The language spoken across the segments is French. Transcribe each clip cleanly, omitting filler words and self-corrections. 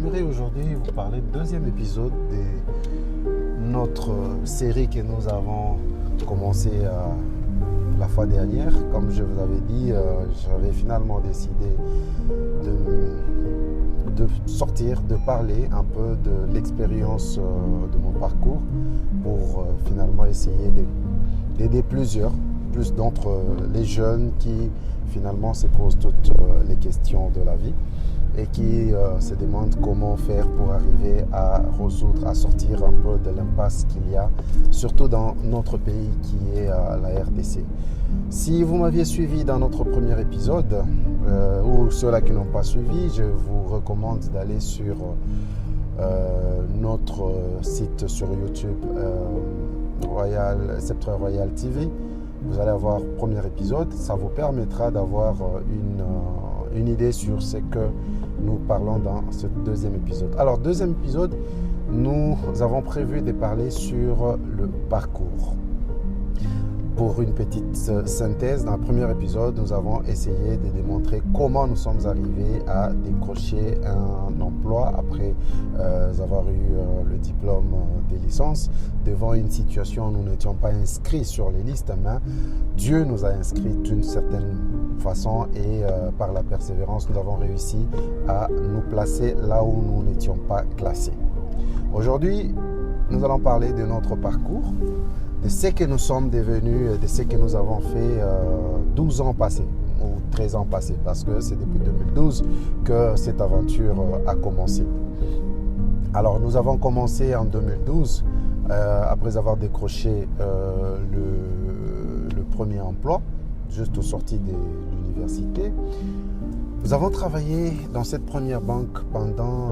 j'aimerais aujourd'hui vous parler du deuxième épisode de notre série que nous avons commencé la fois dernière. Comme je vous avais dit, j'avais finalement décidé de sortir, de parler un peu de l'expérience de mon parcours pour finalement essayer d'aider plus d'entre les jeunes qui finalement se posent toutes les questions de la vie et qui se demandent comment faire pour arriver à résoudre, à sortir un peu de l'impasse qu'il y a, surtout dans notre pays qui est la RDC. Si vous m'aviez suivi dans notre premier épisode, ou ceux-là qui n'ont pas suivi, je vous recommande d'aller sur notre site sur YouTube, Sceptre Royal TV. Vous allez avoir le premier épisode, ça vous permettra d'avoir une idée sur ce que nous parlons dans ce deuxième épisode. Alors, deuxième épisode, nous avons prévu de parler sur le parcours. Pour une petite synthèse, dans le premier épisode, nous avons essayé de démontrer comment nous sommes arrivés à décrocher un emploi après avoir eu le diplôme de licence devant une situation où nous n'étions pas inscrits sur les listes, mais Dieu nous a inscrits d'une certaine façon et par la persévérance, nous avons réussi à nous placer là où nous n'étions pas classés. Aujourd'hui, nous allons parler de notre parcours, de ce que nous sommes devenus, de ce que nous avons fait 12 ans passés ou 13 ans passés, parce que c'est depuis 2012 que cette aventure a commencé. Alors, nous avons commencé en 2012, après avoir décroché le premier emploi, juste au sorti de l'université. Nous avons travaillé dans cette première banque pendant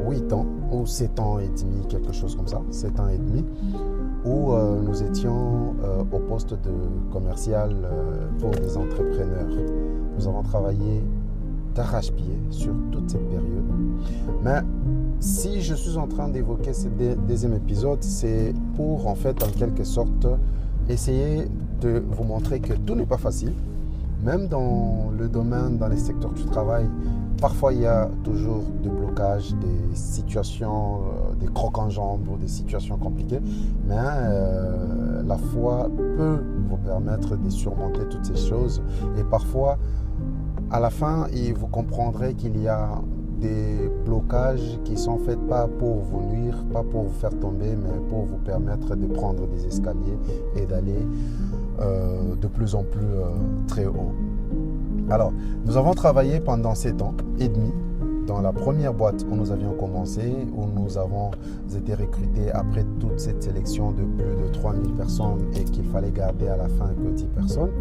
8 ans, ou 7 ans et demi, quelque chose comme ça, 7 ans et demi, où nous étions au poste de commercial pour des entrepreneurs. Nous avons travaillé d'arrache-pied sur toute cette période. Mais si je suis en train d'évoquer ce deuxième épisode, c'est pour, en fait, en quelque sorte, essayer de vous montrer que tout n'est pas facile. Même dans le domaine, dans les secteurs du travail, parfois il y a toujours des blocages, des situations, des crocs en jambes ou des situations compliquées. Mais la foi peut vous permettre de surmonter toutes ces choses. Et parfois, à la fin, vous comprendrez qu'il y a des blocages qui sont faits pas pour vous nuire, pas pour vous faire tomber, mais pour vous permettre de prendre des escaliers et d'aller de plus en plus très haut. Alors, nous avons travaillé pendant 7 ans et demi dans la première boîte où nous avions commencé, où nous avons été recrutés après toute cette sélection de plus de 3000 personnes et qu'il fallait garder à la fin que 10 personnes.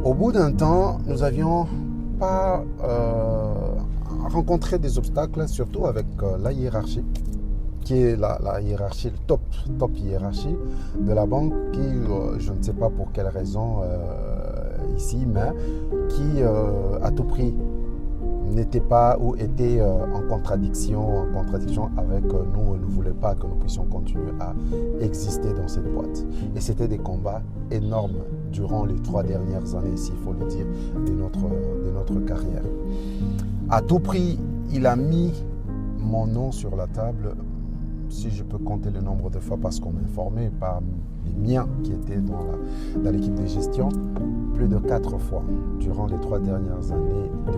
Au bout d'un temps, nous n'avions pas rencontré des obstacles, surtout avec la hiérarchie, qui est la hiérarchie, le top hiérarchie de la banque, qui, je ne sais pas pour quelle raison ici, mais qui à tout prix n'était pas ou était en contradiction avec nous et ne voulait pas que nous puissions continuer à exister dans cette boîte. Et c'était des combats énormes durant les 3 dernières années, s'il faut le dire, de notre carrière. À tout prix, il a mis mon nom sur la table, si je peux compter le nombre de fois, parce qu'on m'a informé par les miens qui étaient dans l'équipe de gestion, plus de 4 fois durant les 3 dernières années de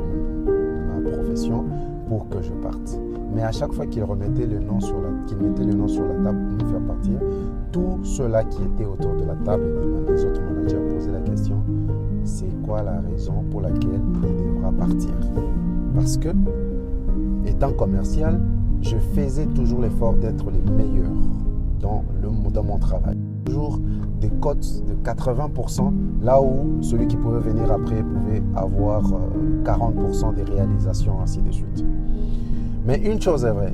ma profession pour que je parte. Mais à chaque fois qu'il mettait le nom sur la table pour me faire partir, tous ceux-là qui étaient autour de la table et même les autres managers posaient la question: c'est quoi la raison pour laquelle il devra partir? Parce que, étant commercial, je faisais toujours l'effort d'être les meilleurs dans mon travail. Toujours des cotes de 80%, là où celui qui pouvait venir après pouvait avoir 40% des réalisations, ainsi de suite. Mais une chose est vraie,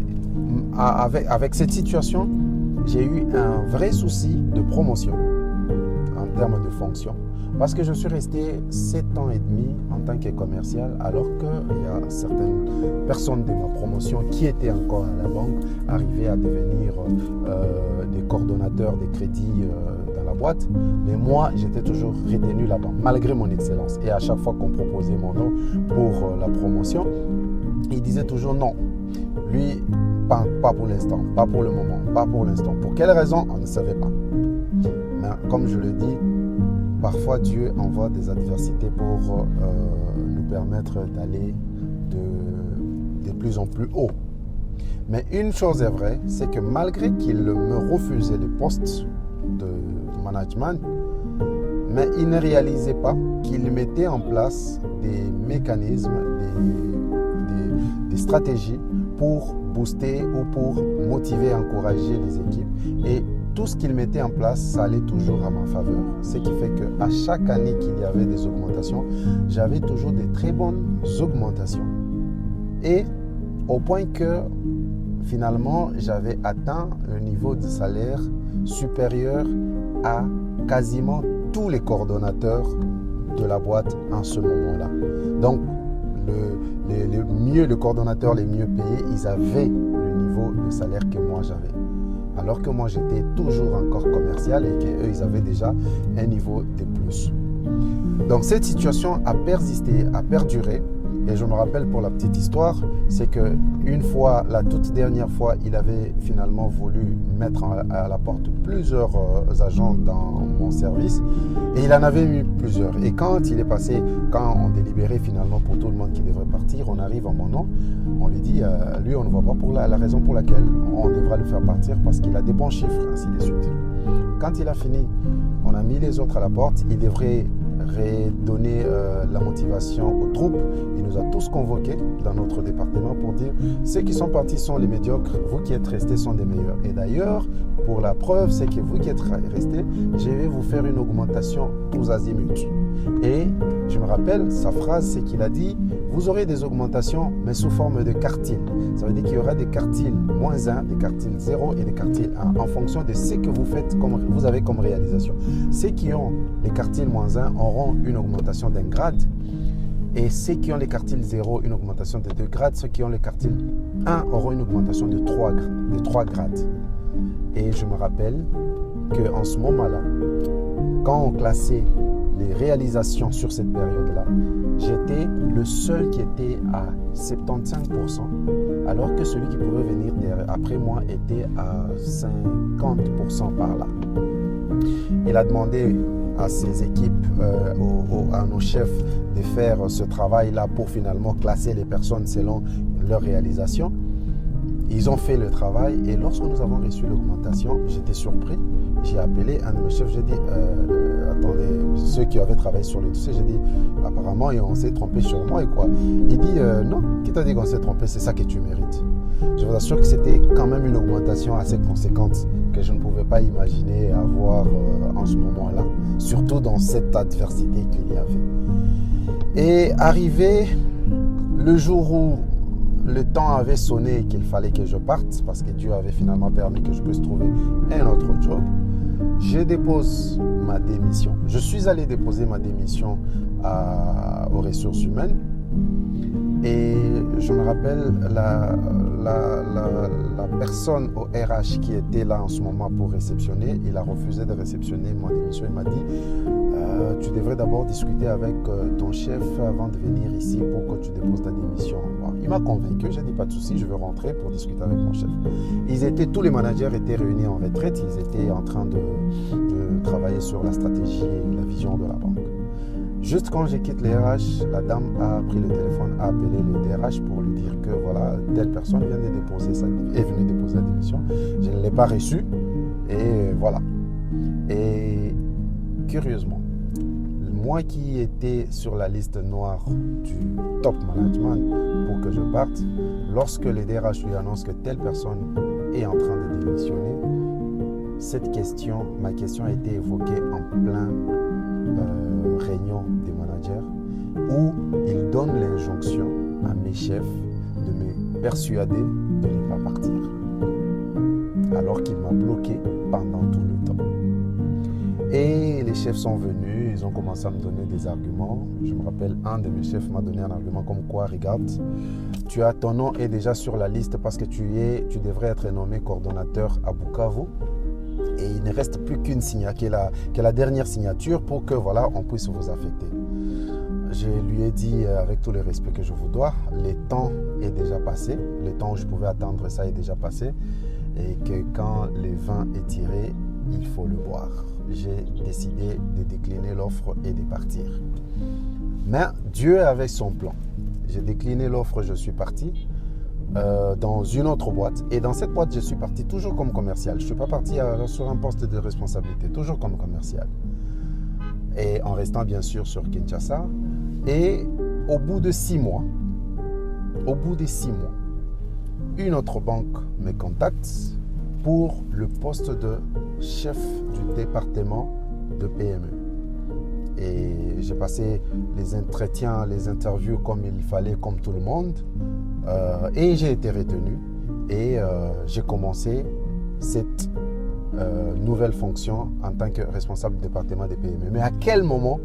avec cette situation, j'ai eu un vrai souci de promotion en termes de fonction. Parce que je suis resté 7 ans et demi en tant que commercial, alors qu'il y a certaines personnes de ma promotion qui étaient encore à la banque, arrivaient à devenir des coordonnateurs des crédits dans la boîte. Mais moi, j'étais toujours retenu là-bas, malgré mon excellence. Et à chaque fois qu'on proposait mon nom pour la promotion, ils disaient toujours non. Lui, pas pour l'instant, pas pour le moment, pas pour l'instant. Pour quelle raison? On ne savait pas. Mais comme je le dis, parfois Dieu envoie des adversités pour nous permettre d'aller de plus en plus haut. Mais une chose est vraie, c'est que malgré qu'il me refusait les postes de management, mais il ne réalisait pas qu'il mettait en place des mécanismes, des stratégies pour booster ou pour motiver et encourager les équipes. Et tout ce qu'il mettait en place, ça allait toujours à ma faveur. Ce qui fait qu'à chaque année qu'il y avait des augmentations, j'avais toujours des très bonnes augmentations. Et au point que finalement, j'avais atteint un niveau de salaire supérieur à quasiment tous les coordonnateurs de la boîte en ce moment-là. Donc, les coordonnateurs les mieux payés, ils avaient le niveau de salaire que moi j'avais. Alors que moi, j'étais toujours encore commercial et qu'eux, ils avaient déjà un niveau de plus. Donc, cette situation a persisté, a perduré. Et je me rappelle pour la petite histoire, c'est qu'une fois, la toute dernière fois, il avait finalement voulu mettre à la porte plusieurs agents dans mon service et il en avait mis plusieurs. Et quand il est passé, quand on délibérait finalement pour tout le monde qui devrait partir, on arrive à mon nom, on lui dit, lui on ne voit pas pour la raison pour laquelle on devra le faire partir parce qu'il a des bons chiffres, ainsi de suite. Quand il a fini, on a mis les autres à la porte, il devrait redonner la motivation aux troupes. Il nous a tous convoqués dans notre département pour dire ceux qui sont partis sont les médiocres, vous qui êtes restés sont des meilleurs. Et d'ailleurs, pour la preuve, c'est que vous qui êtes restés, je vais vous faire une augmentation tous azimuts. Et je me rappelle, sa phrase, c'est qu'il a dit vous aurez des augmentations, mais sous forme de quartiles. Ça veut dire qu'il y aura des quartiles -1, des quartiles 0 et des quartiles 1 en fonction de ce que vous faites, vous avez comme réalisation. Ceux qui ont les quartiles -1 auront une augmentation d'un grade. Et ceux qui ont les quartiles 0, une augmentation de 2 grades. Ceux qui ont les quartiles 1 auront une augmentation de 3 grades. Et je me rappelle qu'en ce moment-là, quand on classait les réalisations sur cette période-là, j'étais le seul qui était à 75%, alors que celui qui pouvait venir après moi était à 50% par là. Il a demandé à ses équipes, à nos chefs de faire ce travail-là pour finalement classer les personnes selon leur réalisation. Ils ont fait le travail et lorsque nous avons reçu l'augmentation, j'étais surpris. J'ai appelé un de mes chefs, j'ai dit, attendez, ceux qui avaient travaillé sur le dossier, j'ai dit, apparemment, on s'est trompé sur moi et quoi. Il dit, non, qui t'a dit qu'on s'est trompé, c'est ça que tu mérites. Je vous assure que c'était quand même une augmentation assez conséquente que je ne pouvais pas imaginer avoir en ce moment-là, surtout dans cette adversité qu'il y avait. Et arrivé le jour où le temps avait sonné et qu'il fallait que je parte, parce que Dieu avait finalement permis que je puisse trouver un autre job, je dépose ma démission. Je suis allé déposer ma démission aux ressources humaines. Et je me rappelle la personne au RH qui était là en ce moment pour réceptionner, il a refusé de réceptionner ma démission. Il m'a dit tu devrais d'abord discuter avec ton chef avant de venir ici pour que tu déposes ta démission. Bon, il m'a convaincu, j'ai dit pas de souci, je veux rentrer pour discuter avec mon chef. Tous les managers étaient réunis en retraite, ils étaient en train de travailler sur la stratégie et la vision de la banque. Juste quand je quitte les RH, la dame a pris le téléphone, a appelé le DRH pour lui dire que voilà, telle personne est venue déposer la démission. Je ne l'ai pas reçue et voilà. Et curieusement, moi qui étais sur la liste noire du top management pour que je parte, lorsque le DRH lui annonce que telle personne est en train de démissionner, ma question a été évoquée en plein réunion des managers où il donne l'injonction à mes chefs de me persuader de ne pas partir alors qu'il m'a bloqué pendant tout le temps. Et les chefs sont venus, ils ont commencé à me donner des arguments. Je me rappelle, un de mes chefs m'a donné un argument comme quoi, regarde, ton nom est déjà sur la liste parce que tu devrais être nommé coordonnateur à Bukavu. Et il ne reste plus qu'une signature, qui est la dernière signature pour que voilà, on puisse vous affecter. je lui ai dit, avec tout le respect que je vous dois, le temps est déjà passé, le temps où je pouvais attendre ça est déjà passé, et que quand le vin est tiré, il faut le boire. J'ai décidé de décliner l'offre et de partir. Mais Dieu avait son plan. J'ai décliné l'offre, je suis parti dans une autre boîte. Et dans cette boîte, je suis parti toujours comme commercial. Je ne suis pas parti sur un poste de responsabilité, toujours comme commercial. Et en restant bien sûr sur Kinshasa. Et au bout de 6 mois, une autre banque me contacte pour le poste de chef du département de PME. Et j'ai passé les entretiens, les interviews comme il fallait, comme tout le monde. Et j'ai été retenu. Et j'ai commencé cette nouvelle fonction en tant que responsable du département des PME. Mais à quel moment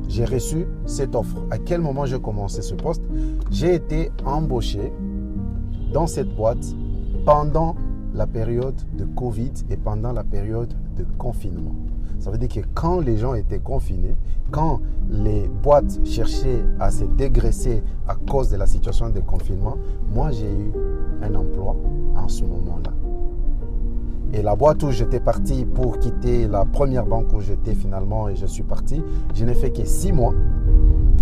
j'ai reçu cette offre? À quel moment j'ai commencé ce poste? J'ai été embauché dans cette boîte pendant la période de Covid et pendant la période de confinement. Ça veut dire que quand les gens étaient confinés, quand les boîtes cherchaient à se dégraisser à cause de la situation de confinement, moi j'ai eu un emploi en ce moment-là. Et la boîte où j'étais parti pour quitter la première banque où j'étais finalement et je suis parti, je n'ai fait que 6 mois.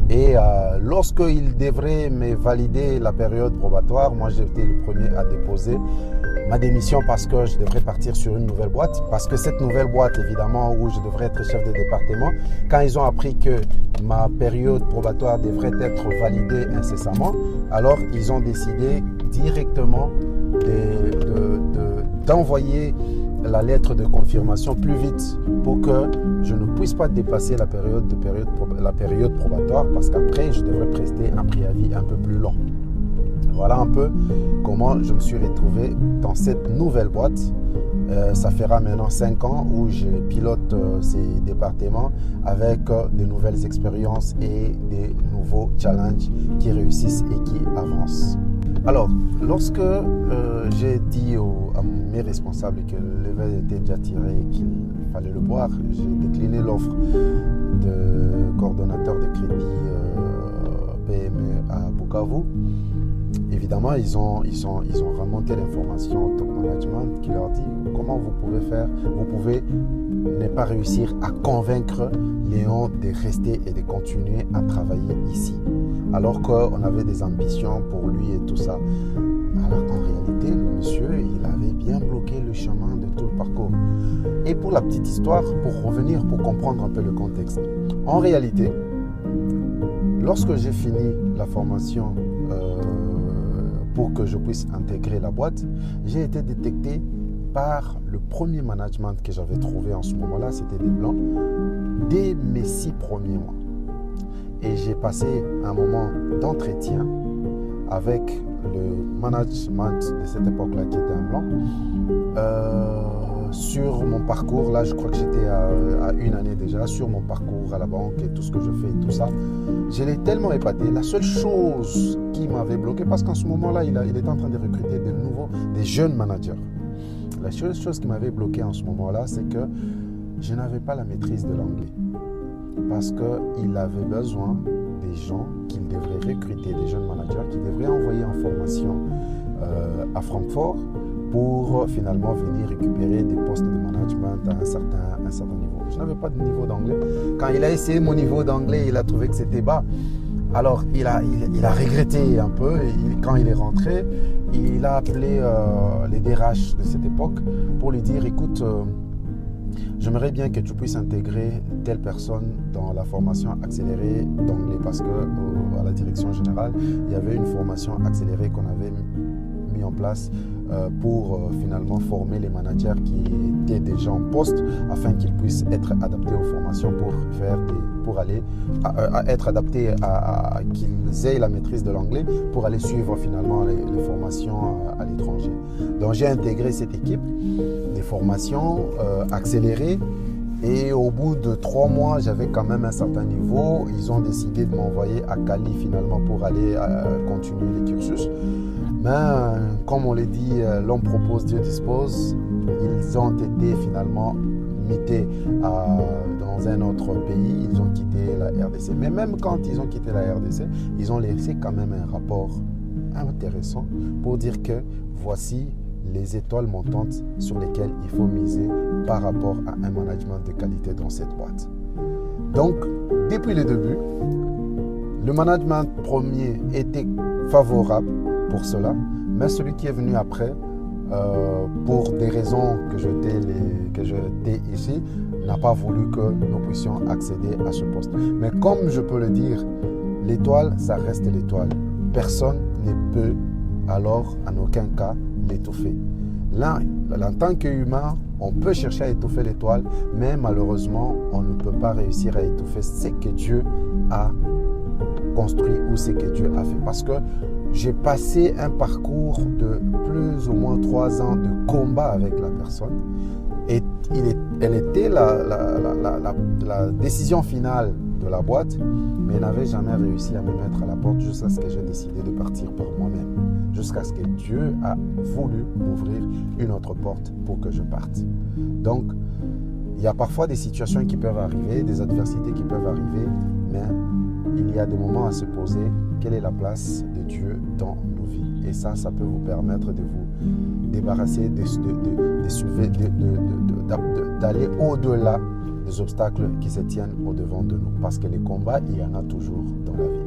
Et lorsqu'ils devraient me valider la période probatoire, moi j'étais le premier à déposer ma démission parce que je devrais partir sur une nouvelle boîte. Parce que cette nouvelle boîte, évidemment, où je devrais être chef de département, quand ils ont appris que ma période probatoire devrait être validée incessamment, alors ils ont décidé directement d'envoyer la lettre de confirmation plus vite pour que je ne puisse pas dépasser la période probatoire parce qu'après, je devrais prester un préavis un peu plus long. Voilà un peu comment je me suis retrouvé dans cette nouvelle boîte. Ça fera maintenant 5 ans où je pilote ces départements avec de nouvelles expériences et des nouveaux challenges qui réussissent et qui avancent. Alors, lorsque j'ai dit à mes responsables que le vin était déjà tiré et qu'il fallait le boire, j'ai décliné l'offre de coordonnateur de crédit PME à Bukavu. Évidemment, ils ont remonté l'information au top management qui leur dit comment vous pouvez faire. Vous pouvez ne pas réussir à convaincre Léon de rester et de continuer à travailler ici. Alors qu'on avait des ambitions pour lui et tout ça. Alors en réalité, le monsieur, il avait bien bloqué le chemin de tout le parcours. Et pour la petite histoire, pour revenir, pour comprendre un peu le contexte. En réalité, lorsque j'ai fini la formation pour que je puisse intégrer la boîte, j'ai été détecté par le premier management que j'avais trouvé en ce moment-là, c'était des Blancs, dès mes 6 premiers mois. Et j'ai passé un moment d'entretien avec le management de cette époque-là qui était un Blanc. Sur mon parcours, là je crois que j'étais à 1 année déjà, sur mon parcours à la banque et tout ce que je fais et tout ça, je l'ai tellement épaté. La seule chose qui m'avait bloqué, parce qu'en ce moment-là, il était en train de recruter des jeunes managers. La seule chose qui m'avait bloqué en ce moment-là, c'est que je n'avais pas la maîtrise de l'anglais. Parce qu'il avait besoin des gens qu'il devrait recruter, des jeunes managers qu'il devrait envoyer en formation à Francfort pour finalement venir récupérer des postes de management à un certain niveau. Je n'avais pas de niveau d'anglais. Quand il a essayé mon niveau d'anglais, il a trouvé que c'était bas. Alors, il a regretté un peu. Quand il est rentré, il a appelé les DRH de cette époque pour lui dire, écoute, j'aimerais bien que tu puisses intégrer telle personne dans la formation accélérée d'anglais parce qu'à la direction générale, il y avait une formation accélérée qu'on avait mis en place pour finalement former les managers qui étaient déjà en poste afin qu'ils puissent être adaptés aux formations être adaptés à qu'ils aient la maîtrise de l'anglais pour aller suivre finalement les formations à l'étranger. Donc j'ai intégré cette équipe des formations accélérées et au bout de 3 mois, j'avais quand même un certain niveau. Ils ont décidé de m'envoyer à Cali finalement pour aller continuer les cursus. Mais comme on l'a dit, l'homme propose, Dieu dispose. Ils ont été finalement mutés dans un autre pays, ils ont quitté la RDC. Mais même quand ils ont quitté la RDC, ils ont laissé quand même un rapport intéressant pour dire que voici les étoiles montantes sur lesquelles il faut miser par rapport à un management de qualité dans cette boîte. Donc, depuis le début, le management premier était favorable pour cela, mais celui qui est venu après, pour des raisons que je t'ai ici, n'a pas voulu que nous puissions accéder à ce poste. Mais comme je peux le dire, l'étoile, ça reste l'étoile. Personne ne peut alors en aucun cas l'étouffer. Là, en tant qu'humain, on peut chercher à étouffer l'étoile, mais malheureusement, on ne peut pas réussir à étouffer ce que Dieu a construit ou ce que Dieu a fait. Parce que j'ai passé un parcours de plus ou moins 3 ans de combat avec la personne. Et elle était la décision finale de la boîte, mais elle n'avait jamais réussi à me mettre à la porte jusqu'à ce que j'ai décidé de partir par moi-même. Jusqu'à ce que Dieu a voulu m'ouvrir une autre porte pour que je parte. Donc, il y a parfois des situations qui peuvent arriver, des adversités qui peuvent arriver, mais il y a des moments à se poser. Quelle est la place de Dieu dans nos vies? Et ça peut vous permettre de vous débarrasser, d'aller au-delà des obstacles qui se tiennent au-devant de nous. Parce que les combats, il y en a toujours dans la vie.